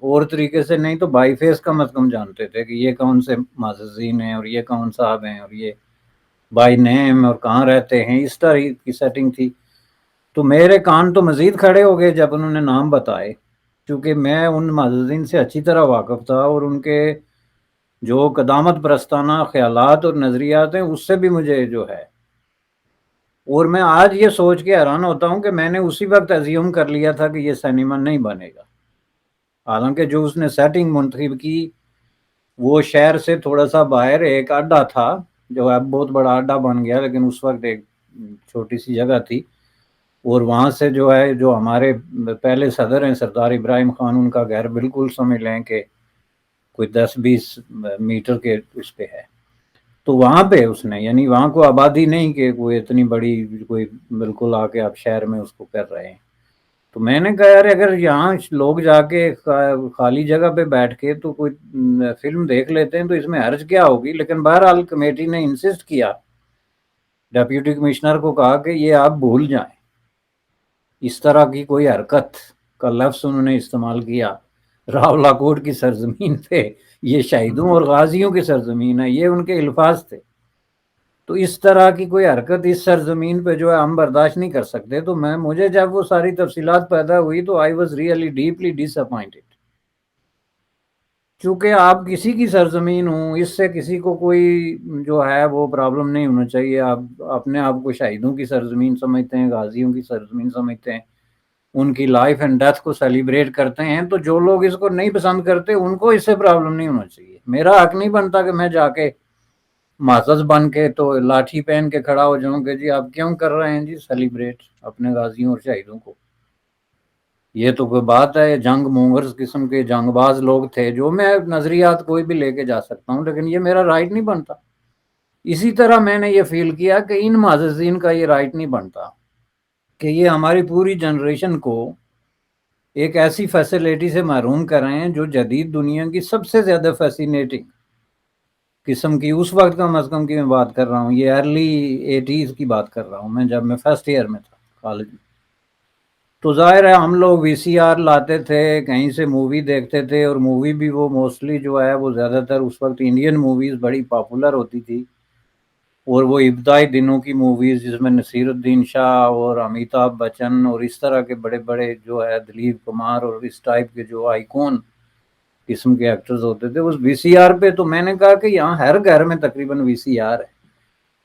اور طریقے سے نہیں تو بائی فیس کم از کم جانتے تھے کہ یہ کون سے معززین ہیں اور یہ کون صاحب ہیں اور یہ بائی نیم اور کہاں رہتے ہیں، اس طرح کی سیٹنگ تھی۔ تو میرے کان تو مزید کھڑے ہو گئے جب انہوں نے نام بتائے، کیونکہ میں ان معززین سے اچھی طرح واقف تھا اور ان کے جو قدامت پرستانہ خیالات اور نظریات ہیں اس سے بھی مجھے جو ہے، اور میں آج یہ سوچ کے حیران ہوتا ہوں کہ میں نے اسی وقت ایزیوم کر لیا تھا کہ یہ سنیما نہیں بنے گا، حالانکہ جو اس نے سیٹنگ منتخب کی وہ شہر سے تھوڑا سا باہر ایک اڈا تھا، جو اب بہت بڑا اڈا بن گیا، لیکن اس وقت ایک چھوٹی سی جگہ تھی، اور وہاں سے جو ہے جو ہمارے پہلے صدر ہیں سردار ابراہیم خان، ان کا گھر بالکل سمجھ لیں کہ کوئی 10-20 میٹر کے اس پہ ہے۔ تو وہاں پہ اس نے، یعنی وہاں کو آبادی نہیں کہ کوئی اتنی بڑی کوئی بالکل آ کے آپ شہر میں اس کو کر رہے ہیں۔ تو میں نے کہا یار اگر یہاں لوگ جا کے خالی جگہ پہ بیٹھ کے تو کوئی فلم دیکھ لیتے ہیں تو اس میں حرج کیا ہوگی، لیکن بہرحال کمیٹی نے انسسٹ کیا، ڈیپیوٹی کمشنر کو کہا کہ یہ آپ بھول جائیں، اس طرح کی کوئی حرکت کا لفظ انہوں نے استعمال کیا، راولاکوٹ کی سرزمین پہ، یہ شہیدوں اور غازیوں کی سرزمین ہے، یہ ان کے الفاظ تھے۔ تو اس طرح کی کوئی حرکت اس سرزمین پہ جو ہے ہم برداشت نہیں کر سکتے۔ تو مجھے جب وہ ساری تفصیلات پیدا ہوئی تو I was really deeply disappointed, چونکہ آپ کسی کی سرزمین ہوں، اس سے کسی کو کوئی جو ہے وہ پرابلم نہیں ہونا چاہیے۔ آپ اپنے آپ کو شہیدوں کی سرزمین سمجھتے ہیں، غازیوں کی سرزمین سمجھتے ہیں، ان کی لائف اینڈ ڈیتھ کو سیلیبریٹ کرتے ہیں، تو جو لوگ اس کو نہیں پسند کرتے ان کو اس سے پرابلم نہیں ہونا چاہیے۔ میرا حق نہیں بنتا کہ میں جا کے معزز بن کے تو لاٹھی پہن کے کھڑا ہو جاؤں کہ جی آپ کیوں کر رہے ہیں جی سیلیبریٹ اپنے غازیوں اور شہیدوں کو۔ یہ تو کوئی بات ہے، جنگ مونگرز قسم کے جنگ باز لوگ تھے، جو میں نظریات کوئی بھی لے کے جا سکتا ہوں، لیکن یہ میرا رائٹ نہیں بنتا۔ اسی طرح میں نے یہ فیل کیا کہ ان معززین کا یہ رائٹ نہیں بنتا کہ یہ ہماری پوری جنریشن کو ایک ایسی فیسلٹی سے محروم کر رہے ہیں جو جدید دنیا کی سب سے زیادہ فیسینیٹنگ قسم کی، اس وقت کم از کم کی میں بات کر رہا ہوں، یہ ارلی 80s کی بات کر رہا ہوں میں، جب میں فرسٹ ایئر میں تھا کالج میں۔ تو ظاہر ہے ہم لوگ وی سی آر لاتے تھے، کہیں سے مووی دیکھتے تھے، اور مووی بھی وہ موسٹلی جو ہے وہ زیادہ تر اس وقت انڈین موویز بڑی پاپولر ہوتی تھی، اور وہ ابتدائی دنوں کی موویز جس میں نصیر الدین شاہ اور امیتابھ بچن اور اس طرح کے بڑے بڑے جو ہے دلیپ کمار اور اس ٹائپ کے جو آئیکون قسم کے ایکٹرز ہوتے تھے اس وی سی آر پہ۔ تو میں نے کہا کہ یہاں ہر گھر میں تقریباً وی سی آر ہے،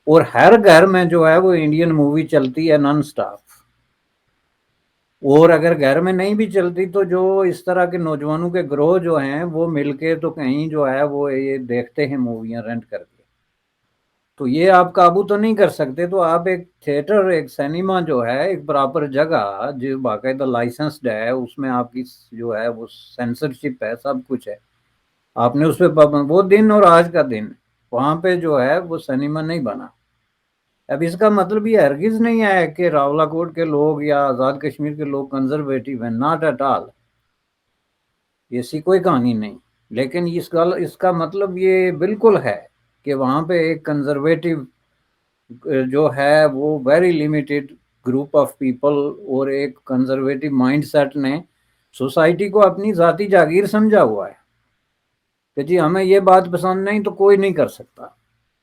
اور ہر گھر میں جو ہے وہ انڈین مووی چلتی ہے نان سٹاپ، اور اگر گھر میں نہیں بھی چلتی تو جو اس طرح کے نوجوانوں کے گروہ جو ہیں وہ مل کے تو کہیں جو ہے وہ یہ دیکھتے ہیں موویاں رینٹ کر کے۔ تو یہ آپ قابو تو نہیں کر سکتے، تو آپ ایک تھیٹر، ایک سینما جو ہے ایک پراپر جگہ جو باقاعدہ لائسنسڈ ہے، اس میں آپ کی جو ہے وہ سینسرشپ ہے، سب کچھ ہے، آپ نے اس پہ وہ دن اور آج کا دن وہاں پہ جو ہے وہ سنیما نہیں بنا۔ اب اس کا مطلب یہ ہرگز نہیں ہے کہ راولاکوٹ کے لوگ یا آزاد کشمیر کے لوگ کنزرویٹو ہیں، ناٹ ایٹ آل، ایسی کوئی کہانی نہیں، لیکن اس کا مطلب یہ بالکل ہے کہ وہاں پہ ایک کنزرویٹو جو ہے وہ very limited group of people اور ایک کنزرویٹو مائنڈ سیٹ نے سوسائٹی کو اپنی ذاتی جاگیر سمجھا ہوا ہے کہ جی ہمیں یہ بات پسند نہیں تو کوئی نہیں کر سکتا۔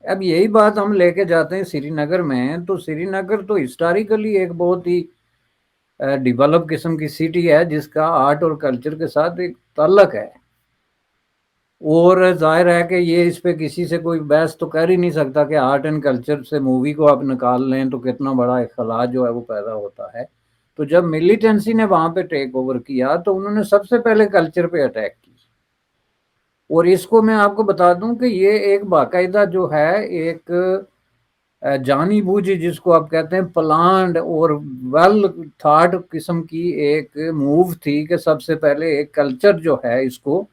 اب یہی بات ہم لے کے جاتے ہیں سری نگر میں، تو سری نگر تو ہسٹوریکلی ایک بہت ہی ڈیولپ قسم کی سٹی ہے جس کا آرٹ اور کلچر کے ساتھ ایک تعلق ہے، اور ظاہر ہے کہ یہ اس پہ کسی سے کوئی بحث تو کر ہی نہیں سکتا کہ آرٹ اینڈ کلچر سے مووی کو آپ نکال لیں تو کتنا بڑا ایک خلا جو ہے وہ پیدا ہوتا ہے۔ تو جب ملیٹنسی نے وہاں پہ ٹیک اوور کیا تو انہوں نے سب سے پہلے کلچر پہ اٹیک کی، اور اس کو میں آپ کو بتا دوں کہ یہ ایک باقاعدہ جو ہے ایک جانی بوجھ جس کو آپ کہتے ہیں پلانڈ اور ویل تھاٹ قسم کی ایک موو تھی کہ سب سے پہلے ایک کلچر جو ہے اس کو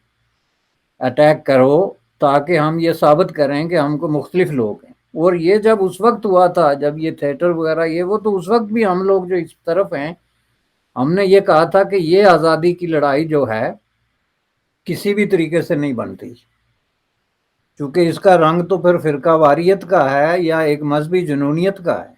اٹیک کرو تاکہ ہم یہ ثابت کریں کہ ہم کو مختلف لوگ ہیں۔ اور یہ جب اس وقت ہوا تھا جب یہ تھیٹر وغیرہ یہ وہ، تو اس وقت بھی ہم لوگ جو اس طرف ہیں ہم نے یہ کہا تھا کہ یہ آزادی کی لڑائی جو ہے کسی بھی طریقے سے نہیں بنتی، چونکہ اس کا رنگ تو پھر فرقہ واریت کا ہے یا ایک مذہبی جنونیت کا ہے،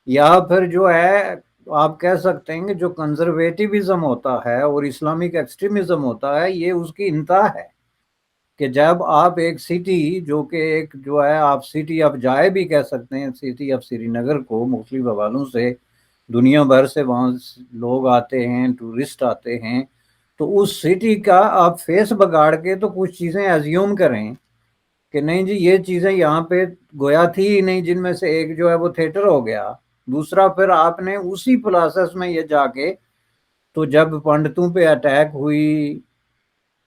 یا پھر جو ہے تو آپ کہہ سکتے ہیں کہ جو کنزرویٹیوزم ہوتا ہے اور اسلامک ایکسٹریمزم ہوتا ہے یہ اس کی انتہا ہے کہ جب آپ ایک سٹی جو کہ ایک جو ہے آپ سٹی آف جائے بھی کہہ سکتے ہیں سٹی آف سری نگر کو مختلف حوالوں سے دنیا بھر سے وہاں لوگ آتے ہیں ٹورسٹ آتے ہیں تو اس سٹی کا آپ فیس بگاڑ کے تو کچھ چیزیں ایزیوم کریں کہ نہیں جی یہ چیزیں یہاں پہ گویا تھی ہی نہیں جن میں سے ایک جو ہے وہ تھیٹر ہو گیا دوسرا پھر آپ نے اسی پروسیس میں یہ جا کے تو جب پنڈتوں پہ اٹیک ہوئی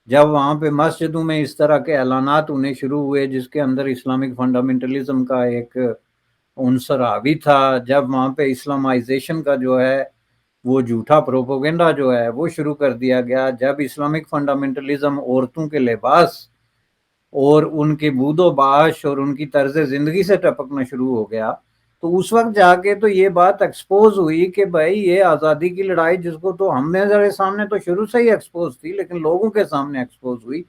جب وہاں پہ مسجدوں میں اس طرح کے اعلانات ہونے شروع ہوئے جس کے اندر اسلامک فنڈامنٹلزم کا ایک عنصر حاوی تھا جب وہاں پہ اسلامائزیشن کا جو ہے وہ جھوٹا پروپوگنڈا جو ہے وہ شروع کر دیا گیا جب اسلامک فنڈامنٹلزم عورتوں کے لباس اور ان کے بود و باش اور ان کی طرز زندگی سے ٹپکنا شروع ہو گیا تو اس وقت جا کے تو یہ بات ایکسپوز ہوئی کہ بھائی یہ آزادی کی لڑائی جس کو تو ہم نے سامنے تو شروع سے ہی ایکسپوز تھی لیکن لوگوں کے سامنے ایکسپوز ہوئی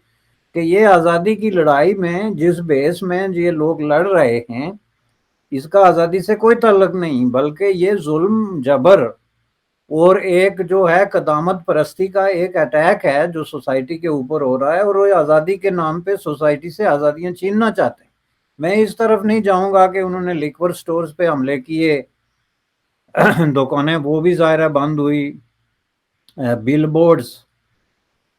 کہ یہ آزادی کی لڑائی میں جس بیس میں یہ لوگ لڑ رہے ہیں اس کا آزادی سے کوئی تعلق نہیں بلکہ یہ ظلم جبر اور ایک جو ہے قدامت پرستی کا ایک اٹیک ہے جو سوسائٹی کے اوپر ہو رہا ہے اور وہ آزادی کے نام پہ سوسائٹی سے آزادیاں چھیننا چاہتے ہیں میں اس طرف نہیں جاؤں گا کہ انہوں نے لیکور سٹورز پہ حملے کیے دکانیں وہ بھی ظاہرہ بند ہوئی بل بورڈز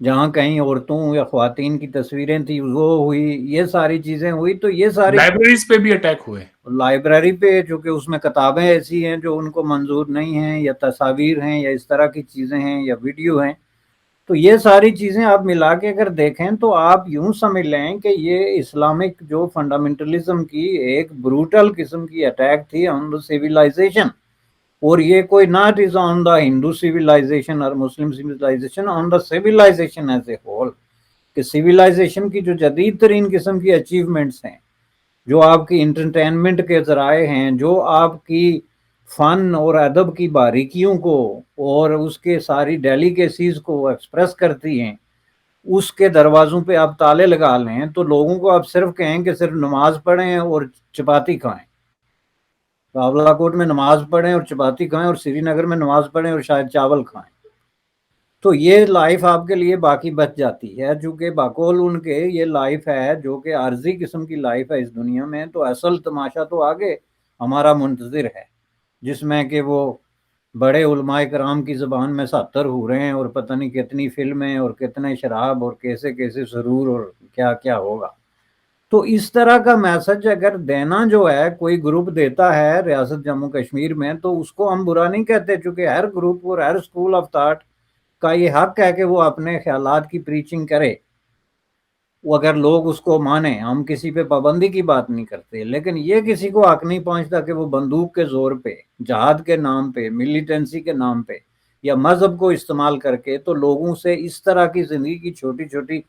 جہاں کہیں عورتوں یا خواتین کی تصویریں تھی وہ ہوئی یہ ساری چیزیں ہوئی تو یہ ساری لائبریریز پہ بھی اٹیک ہوئے لائبریری پہ چونکہ اس میں کتابیں ایسی ہیں جو ان کو منظور نہیں ہیں یا تصاویر ہیں یا اس طرح کی چیزیں ہیں یا ویڈیو ہیں تو یہ ساری چیزیں آپ ملا کے اگر دیکھیں تو آپ یوں سمجھ لیں کہ یہ اسلامک جو فنڈامنٹلزم کی ایک بروٹل قسم کی اٹیک تھی آن دا سیویلائزیشن اور یہ کوئی not is on the Hindu civilisation اور Muslim civilisation on the civilisation as a whole کہ سیویلائزیشن کی جو جدید ترین قسم کی اچیومنٹس ہیں جو آپ کی انٹرٹینمنٹ کے ذرائع ہیں جو آپ کی فن اور ادب کی باریکیوں کو اور اس کے ساری ڈیلیکیسیز کو ایکسپریس کرتی ہیں اس کے دروازوں پہ آپ تالے لگا لیں تو لوگوں کو آپ صرف کہیں کہ صرف نماز پڑھیں اور چپاتی کھائیں باولا کوٹ میں نماز پڑھیں اور چپاتی کھائیں اور سری نگر میں نماز پڑھیں اور شاید چاول کھائیں تو یہ لائف آپ کے لیے باقی بچ جاتی ہے چونکہ باقول ان کے یہ لائف ہے جو کہ عارضی قسم کی لائف ہے اس دنیا میں تو اصل تماشا تو آگے ہمارا منتظر ہے جس میں کہ وہ بڑے علماء کرام کی زبان میں 70 ہو رہے ہیں اور پتہ نہیں کتنی فلمیں اور کتنے شراب اور کیسے کیسے سرور اور کیا کیا ہوگا تو اس طرح کا میسج اگر دینا جو ہے کوئی گروپ دیتا ہے ریاست جموں کشمیر میں تو اس کو ہم برا نہیں کہتے چونکہ ہر گروپ اور ہر اسکول آف تھاٹ کا یہ حق ہے کہ وہ اپنے خیالات کی پریچنگ کرے وہ اگر لوگ اس کو مانیں ہم کسی پہ پابندی کی بات نہیں کرتے لیکن یہ کسی کو حق نہیں پہنچتا کہ وہ بندوق کے زور پہ جہاد کے نام پہ ملیٹنسی کے نام پہ یا مذہب کو استعمال کر کے تو لوگوں سے اس طرح کی زندگی کی چھوٹی چھوٹی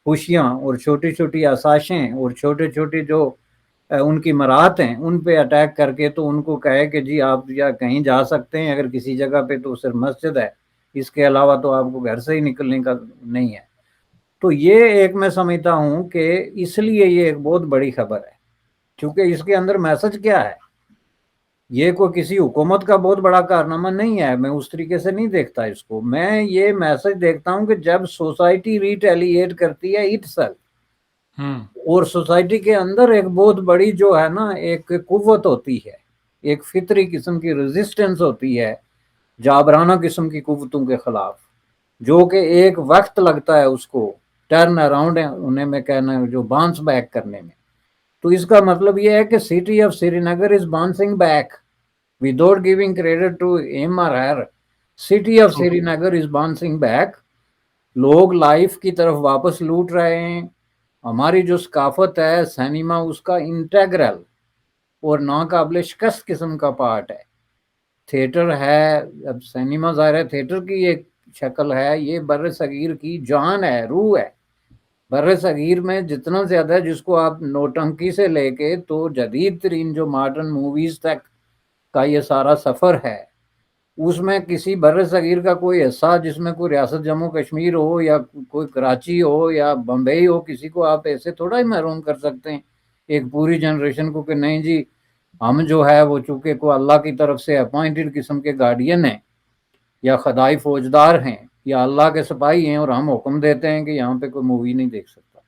خوشیاں اور چھوٹی چھوٹی آسائشیں اور چھوٹے چھوٹے جو ان کی مراد ہیں ان پہ اٹیک کر کے تو ان کو کہے کہ جی آپ یا کہیں جا سکتے ہیں اگر کسی جگہ پہ تو صرف مسجد ہے اس کے علاوہ تو آپ کو گھر سے ہی نکلنے کا نہیں ہے تو یہ ایک میں سمجھتا ہوں کہ اس لیے یہ ایک بہت بڑی خبر ہے کیونکہ اس کے اندر میسج کیا ہے یہ کوئی کسی حکومت کا بہت بڑا کارنامہ نہیں ہے میں اس طریقے سے نہیں دیکھتا اس کو میں یہ میسج دیکھتا ہوں کہ جب سوسائٹی ریٹیلیٹ کرتی ہے اٹ سیلف اور سوسائٹی کے اندر ایک بہت بڑی جو ہے نا ایک قوت ہوتی ہے ایک فطری قسم کی ریزسٹنس ہوتی ہے جابرانہ قسم کی قوتوں کے خلاف جو کہ ایک وقت لگتا ہے اس کو ٹرن اراؤنڈ انہیں میں کہنا ہے جو بانس بیک کرنے میں تو اس کا مطلب یہ ہے کہ city of Srinagar is bouncing back without giving credit to ہم اور ہر city of Srinagar is bouncing back لوگ لائف کی طرف واپس لوٹ رہے ہیں ہماری جو ثقافت ہے سینما اس کا انٹیگرل اور ناقابل شکست قسم کا پارٹ ہے تھیٹر ہے اب سینما ظاہر ہے تھیٹر کی ایک شکل ہے یہ بر صغیر کی جان ہے روح ہے بر صغیر میں جتنا زیادہ جس کو آپ نوٹنکی سے لے کے تو جدید ترین جو ماڈرن موویز تک کا یہ سارا سفر ہے اس میں کسی بر صغیر کا کوئی حصہ جس میں کوئی ریاست جموں کشمیر ہو یا کوئی کراچی ہو یا بمبئی ہو کسی کو آپ ایسے تھوڑا ہی محروم کر سکتے ہیں ایک پوری جنریشن کو کہ نہیں جی ہم جو ہے وہ چونکہ کو اللہ کی طرف سے اپوائنٹڈ قسم کے گارڈین ہیں یا خدائی فوجدار ہیں یا اللہ کے سپاہی ہیں، اور ہم حکم دیتے ہیں کہ یہاں پہ کوئی مووی نہیں دیکھ سکتا.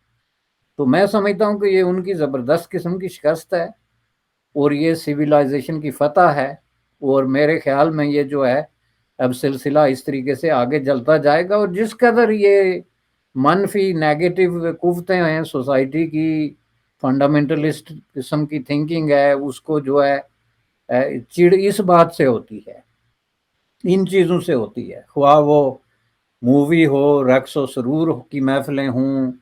تو میں سمجھتا ہوں کہ یہ ان کی زبردست قسم کی شکست ہے اور یہ سویلائزیشن کی فتح ہے. اور میرے خیال میں یہ جو ہے اب سلسلہ اس طریقے سے آگے چلتا جائے گا، اور جس قدر یہ منفی نیگیٹو قوتیں ہیں سوسائٹی کی، فنڈامنٹلسٹ قسم کی تھنکنگ ہے، اس کو جو ہے چڑ اس بات سے ہوتی ہے، ان چیزوں سے ہوتی ہے، خواہ وہ مووی ہو، رقص و سرور کی محفلیں ہوں،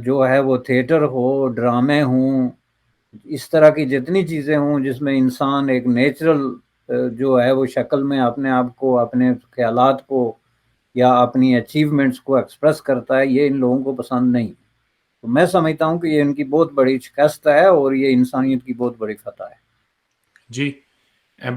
جو ہے وہ تھیٹر ہو، ڈرامے ہوں، اس طرح کی جتنی چیزیں ہوں جس میں انسان ایک نیچرل جو ہے وہ شکل میں اپنے آپ کو، اپنے خیالات کو یا اپنی اچیومنٹس کو ایکسپریس کرتا ہے، یہ ان لوگوں کو پسند نہیں. تو میں سمجھتا ہوں کہ یہ ان کی بہت بڑی شکست ہے اور یہ انسانیت کی بہت بڑی فتح ہے. جی،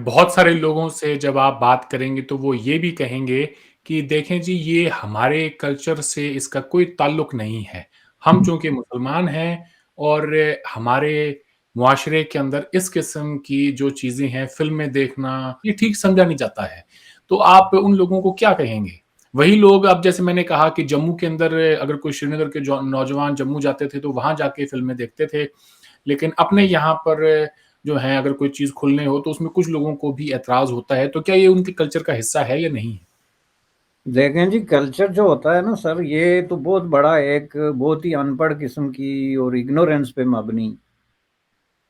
بہت سارے لوگوں سے جب آپ بات کریں گے تو وہ یہ بھی کہیں گے کہ دیکھیں جی، یہ ہمارے کلچر سے اس کا کوئی تعلق نہیں ہے. ہم چونکہ مسلمان ہیں اور ہمارے معاشرے کے اندر اس قسم کی جو چیزیں ہیں، فلمیں دیکھنا یہ ٹھیک سمجھا نہیں جاتا ہے. تو آپ ان لوگوں کو کیا کہیں گے؟ وہی لوگ، اب جیسے میں نے کہا کہ جموں کے اندر اگر کوئی سری نگر کے نوجوان جموں جاتے تھے تو وہاں جا کے فلمیں دیکھتے تھے، لیکن اپنے یہاں پر جو ہے اگر کوئی چیز کھلنے ہو تو اس میں کچھ لوگوں کو بھی اعتراض ہوتا ہے. تو کیا یہ ان کے کلچر کا حصہ ہے یا نہیں ہے؟ دیکھیں جی، کلچر جو ہوتا ہے نا سر، یہ تو بہت بڑا ایک بہت ہی ان پڑھ قسم کی اور اگنورینس پہ مبنی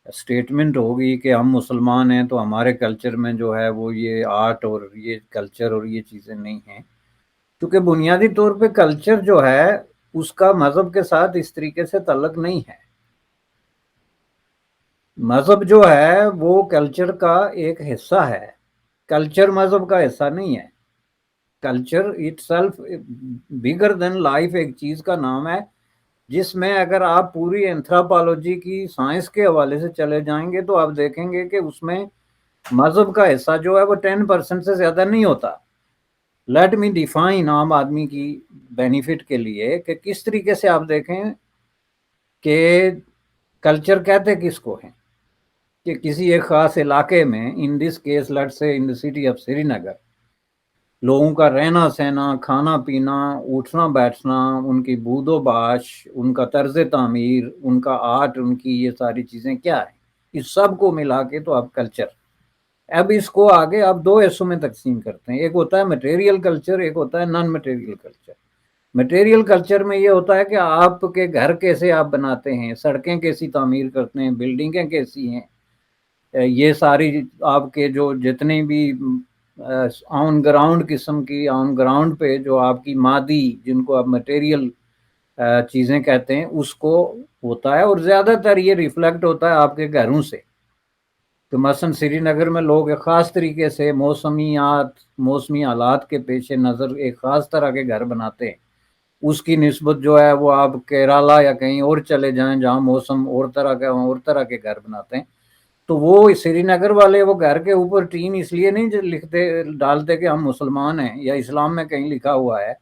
اسٹیٹمنٹ ہوگی کہ ہم مسلمان ہیں تو ہمارے کلچر میں جو ہے وہ یہ آرٹ اور یہ کلچر اور یہ چیزیں نہیں ہیں. کیونکہ بنیادی طور پہ کلچر جو ہے اس کا مذہب کے ساتھ اس طریقے سے تعلق نہیں ہے. مذہب جو ہے وہ کلچر کا ایک حصہ ہے، کلچر مذہب کا حصہ نہیں ہے. Culture itself bigger than life ایک چیز کا نام ہے جس میں اگر آپ پوری اینتھروپالوجی کی سائنس کے حوالے سے چلے جائیں گے تو آپ دیکھیں گے کہ اس میں مذہب کا حصہ جو ہے وہ 10% سے زیادہ نہیں ہوتا. لیٹ می ڈیفائن عام آدمی کی بینیفٹ کے لیے کہ کس طریقے سے آپ دیکھیں کہ کلچر کہتے کس کو ہیں کہ کسی ایک خاص علاقے میں، ان دس کیس لیٹ سے ان دا سٹی آف سری نگر، لوگوں کا رہنا سہنا، کھانا پینا، اٹھنا بیٹھنا، ان کی بود و باش، ان کا طرز تعمیر، ان کا آرٹ، ان کی یہ ساری چیزیں کیا ہیں، اس سب کو ملا کے تو آپ کلچر. اب اس کو آگے آپ دو حصوں میں تقسیم کرتے ہیں، ایک ہوتا ہے مٹیریل کلچر، ایک ہوتا ہے non material culture. Material culture میں یہ ہوتا ہے کہ آپ کے گھر کیسے آپ بناتے ہیں، سڑکیں کیسی تعمیر کرتے ہیں، بلڈنگیں کیسی ہیں، یہ ساری آپ کے جو جتنے بھی آن گراؤنڈ قسم کی، آن گراؤنڈ پہ جو آپ کی مادی، جن کو آپ مٹیریل چیزیں کہتے ہیں، اس کو ہوتا ہے. اور زیادہ تر یہ ریفلیکٹ ہوتا ہے آپ کے گھروں سے. تو مثلا سری نگر میں لوگ ایک خاص طریقے سے موسمی حالات کے پیش نظر ایک خاص طرح کے گھر بناتے ہیں. اس کی نسبت جو ہے وہ آپ کیرالہ یا کہیں اور چلے جائیں جہاں موسم اور طرح کا، اور طرح کے گھر بناتے ہیں. تو وہ سری نگر والے وہ گھر کے اوپر ٹین اس لیے نہیں لکھتے ڈالتے کہ ہم مسلمان ہیں، یا اسلام میں کہیں لکھا ہوا ہے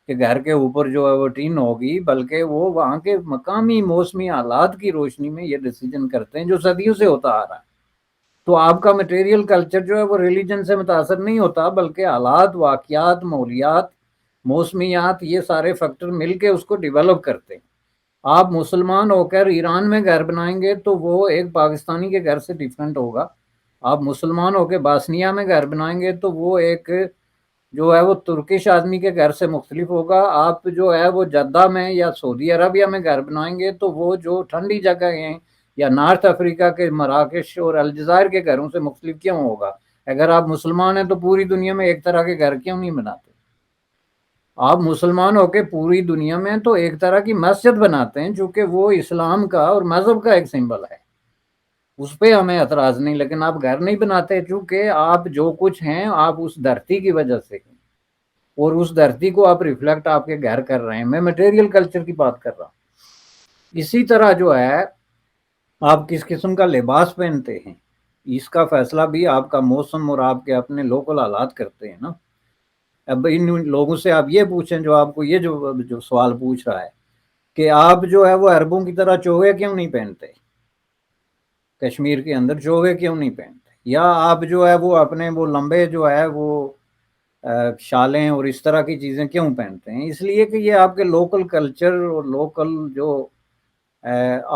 کہ گھر کے اوپر جو ہے وہ ٹین ہوگی، بلکہ وہ وہاں کے مقامی موسمی حالات کی روشنی میں یہ ڈیسیجن کرتے ہیں جو صدیوں سے ہوتا آ رہا ہے. تو آپ کا مٹیریل کلچر جو ہے وہ ریلیجن سے متاثر نہیں ہوتا، بلکہ حالات، واقعات، ماحولیات، موسمیات، یہ سارے فیکٹر مل کے اس کو ڈیولپ کرتے ہیں. آپ مسلمان ہو کر ایران میں گھر بنائیں گے تو وہ ایک پاکستانی کے گھر سے ڈیفرنٹ ہوگا. آپ مسلمان ہو کے باسنیا میں گھر بنائیں گے تو وہ ایک جو ہے وہ ترکش آدمی کے گھر سے مختلف ہوگا. آپ جو ہے وہ جدہ میں یا سعودی عربیہ میں گھر بنائیں گے تو وہ جو ٹھنڈی جگہ ہیں یا نارتھ افریقہ کے مراکش اور الجزائر کے گھروں سے مختلف کیوں ہوگا؟ اگر آپ مسلمان ہیں تو پوری دنیا میں ایک طرح کے گھر کیوں نہیں بناتے؟ آپ مسلمان ہو کے پوری دنیا میں تو ایک طرح کی مسجد بناتے ہیں چونکہ وہ اسلام کا اور مذہب کا ایک سمبل ہے، اس پہ ہمیں اعتراض نہیں. لیکن آپ گھر نہیں بناتے چونکہ آپ جو کچھ ہیں آپ اس دھرتی کی وجہ سے ہیں، اور اس دھرتی کو آپ ریفلیکٹ آپ کے گھر کر رہے ہیں. میں مٹیریل کلچر کی بات کر رہا ہوں. اسی طرح جو ہے آپ کس قسم کا لباس پہنتے ہیں، اس کا فیصلہ بھی آپ کا موسم اور آپ کے اپنے لوکل حالات کرتے ہیں نا. اب ان لوگوں سے آپ یہ پوچھیں جو آپ کو یہ جو سوال پوچھ رہا ہے کہ آپ جو ہے وہ عربوں کی طرح چوغے کیوں نہیں پہنتے؟ کشمیر کے اندر چوگے کیوں نہیں پہنتے؟ یا آپ جو ہے وہ اپنے وہ لمبے جو ہے وہ شالیں اور اس طرح کی چیزیں کیوں پہنتے ہیں؟ اس لیے کہ یہ آپ کے لوکل کلچر اور لوکل جو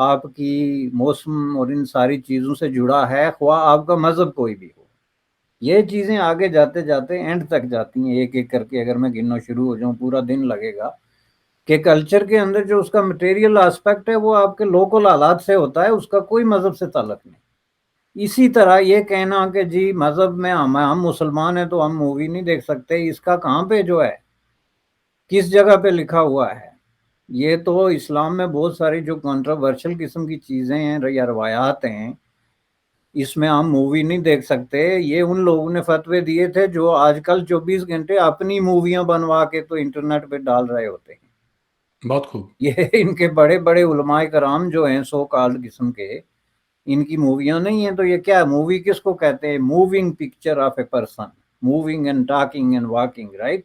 آپ کی موسم اور ان ساری چیزوں سے جڑا ہے، خواہ آپ کا مذہب کوئی بھی ہو، یہ چیزیں آگے جاتے جاتے اینڈ تک جاتی ہیں ایک ایک کر کے. اگر میں گننا شروع ہو جاؤں پورا دن لگے گا. کہ کلچر کے اندر جو اس کا مٹیریل آسپیکٹ ہے وہ آپ کے لوکل حالات سے ہوتا ہے، اس کا کوئی مذہب سے تعلق نہیں. اسی طرح یہ کہنا کہ جی مذہب میں ہم مسلمان ہیں تو ہم مووی نہیں دیکھ سکتے، اس کا کہاں پہ جو ہے کس جگہ پہ لکھا ہوا ہے؟ یہ تو اسلام میں بہت ساری جو کنٹروورشل قسم کی چیزیں ہیں یا روایات ہیں، اس میں ہم مووی نہیں دیکھ سکتے. یہ ان لوگوں نے فتوے دیے تھے جو آج کل 24 گھنٹے اپنی موویاں بنوا کے تو انٹرنیٹ پہ ڈال رہے ہوتے ہیں. بہت خوب. یہ ان کے بڑے بڑے علماء کرام جو ہیں سو کالڈ قسم کے، ان کی موویاں نہیں ہیں. تو یہ کیا مووی کس کو کہتے ہیں؟ Moving picture of a person, moving and talking and walking, right.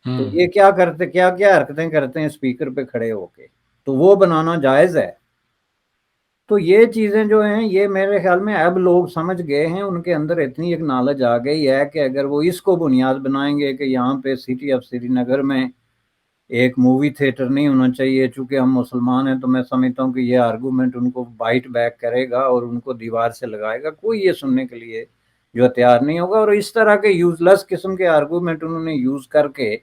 تو یہ کیا کرتے، کیا کیا حرکتیں کرتے ہیں اسپیکر پہ کھڑے ہو کے، تو وہ بنانا جائز ہے. تو یہ چیزیں جو ہیں یہ میرے خیال میں اب لوگ سمجھ گئے ہیں، ان کے اندر اتنی ایک نالج آ گئی ہے کہ اگر وہ اس کو بنیاد بنائیں گے کہ یہاں پہ سٹی آف سری نگر میں ایک مووی تھیٹر نہیں ہونا چاہیے چونکہ ہم مسلمان ہیں، تو میں سمجھتا ہوں کہ یہ آرگومنٹ ان کو بائٹ بیک کرے گا اور ان کو دیوار سے لگائے گا. کوئی یہ سننے کے لیے جو تیار نہیں ہوگا. اور اس طرح کے یوز لیس قسم کے آرگومنٹ انہوں نے یوز کر کے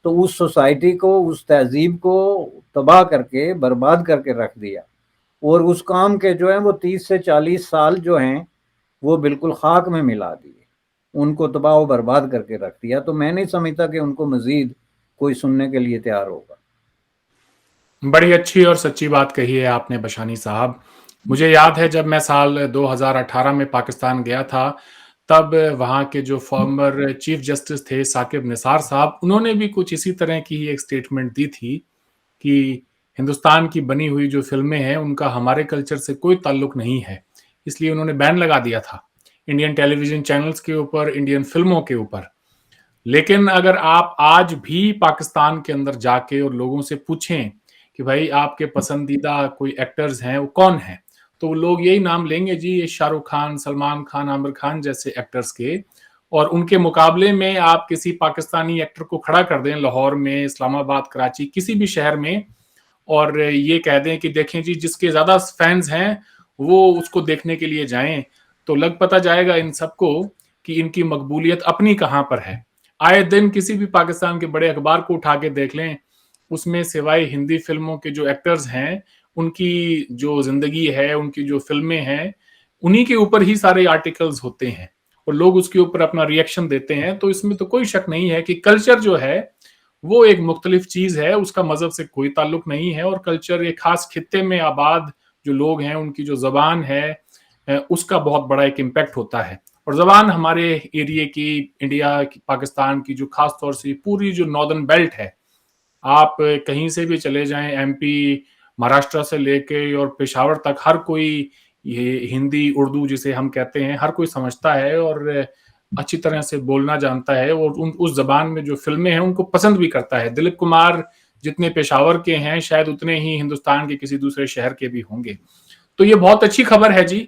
تو اس سوسائٹی کو، اس تہذیب کو تباہ کر کے برباد کر کے رکھ دیا. اور اس کام کے جو ہیں وہ 30 سے 40 سال جو ہیں وہ بالکل خاک میں ملا دیے، ان کو تباہ و برباد کر کے رکھ دیا. تو میں نہیں سمجھتا کہ ان کو مزید کوئی سننے کے لیے تیار ہوگا. بڑی اچھی اور سچی بات کہی ہے آپ نے بشانی صاحب. مجھے یاد ہے جب میں سال 2018 میں پاکستان گیا تھا، تب وہاں کے جو فارمر چیف جسٹس تھے ثاقب نثار صاحب، انہوں نے بھی کچھ اسی طرح کی ایک سٹیٹمنٹ دی تھی کہ ہندوستان کی بنی ہوئی جو فلمیں ہیں ان کا ہمارے کلچر سے کوئی تعلق نہیں ہے. اس لیے انہوں نے بین لگا دیا تھا انڈین ٹیلی ویژن چینلز کے اوپر، انڈین فلموں کے اوپر. لیکن اگر آپ آج بھی پاکستان کے اندر جا کے اور لوگوں سے پوچھیں کہ بھائی آپ کے پسندیدہ کوئی ایکٹرز ہیں وہ کون ہیں، تو وہ لوگ یہی نام لیں گے، جی یہ شاہ رخ خان، سلمان خان، عامر خان جیسے ایکٹرز کے. اور ان کے مقابلے میں آپ کسی پاکستانی ایکٹر کو کھڑا کر دیں لاہور میں، اسلام آباد، کراچی، کسی بھی شہر میں، اور یہ کہہ دیں کہ دیکھیں جی جس کے زیادہ فینز ہیں وہ اس کو دیکھنے کے لیے جائیں، تو لگ پتہ جائے گا ان سب کو کہ ان کی مقبولیت اپنی کہاں پر ہے. آئے دن کسی بھی پاکستان کے بڑے اخبار کو اٹھا کے دیکھ لیں، اس میں سوائے ہندی فلموں کے جو ایکٹرز ہیں ان کی جو زندگی ہے، ان کی جو فلمیں ہیں، انہی کے اوپر ہی سارے آرٹیکلز ہوتے ہیں اور لوگ اس کے اوپر اپنا ریئیکشن دیتے ہیں. تو اس میں تو کوئی شک نہیں ہے کہ کلچر جو ہے وہ ایک مختلف چیز ہے، اس کا مذہب سے کوئی تعلق نہیں ہے. اور کلچر ایک خاص خطے میں آباد جو لوگ ہیں ان کی جو زبان ہے اس کا بہت بڑا ایک امپیکٹ ہوتا ہے. اور زبان ہمارے ایریے کی، انڈیا کی، پاکستان کی جو خاص طور سے پوری جو ناردرن بیلٹ ہے، آپ کہیں سے بھی چلے جائیں، ایم پی، مہاراشٹر سے لے کے اور پشاور تک، ہر کوئی یہ ہندی اردو جسے ہم کہتے ہیں ہر کوئی سمجھتا ہے اور اچھی طرح سے بولنا جانتا ہے، اور اس زبان میں جو فلمیں ہیں ان کو پسند بھی کرتا ہے. دلیپ کمار جتنے پشاور کے ہیں شاید اتنے ہی ہندوستان کے کسی دوسرے شہر کے بھی ہوں گے. تو یہ بہت اچھی خبر ہے جی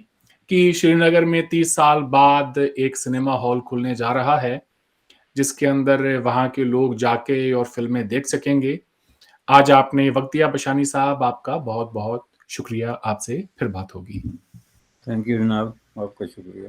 کہ شری نگر میں 30 سال بعد ایک سنیما ہال کھلنے جا رہا ہے جس کے اندر وہاں کے لوگ جا کے اور فلمیں دیکھ سکیں گے. آج آپ نے وقت دیا بشانی صاحب، آپ کا بہت بہت شکریہ. آپ سے پھر بات ہوگی. تھینک یو جناب، آپ کا شکریہ.